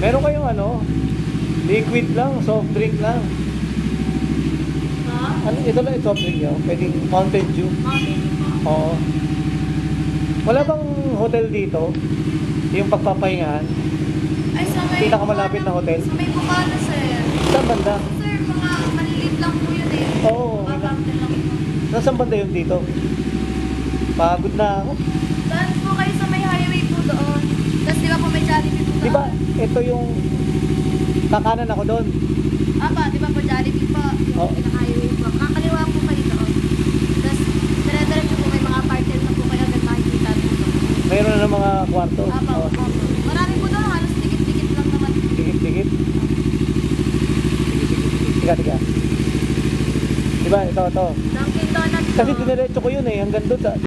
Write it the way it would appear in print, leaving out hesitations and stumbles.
Meron kayong ano, liquid lang, soft drink lang. Ha? Ano, ito lang yung soft drink nyo? Pwedeng Mountain Dew? Mountain Dew po. Oo. Wala bang hotel dito? Yung pagpapahingahan? Ay, sa may Pinakamalapit na hotel? Sa may Bukana, sir. Saan banda? Sir, mga maliliit lang po yun eh. Oo. Babangkin lang po. Nasaan banda yun dito? Pagod na ako. Saan po kayo sa may highway po doon? Tapos di ba po may Jollibee po doon? Di ba, ito yung kakanan ako doon. Apa, di ba po Jollibee po? Yung Oo. pinaka-highway po. Kakaliwa po kayo doon. Tapos, dire-diretso po may mga parcel na po kayo agad makikita po doon. Mayroon na ng mga kwarto. Apa, Oo. opo. Marami po doon, halos dikit-dikit lang naman. Dikit-dikit. Tiga. Diba, ito. Dunkin Donuts po. Kasi diniretso ko yun eh, hanggang doon sa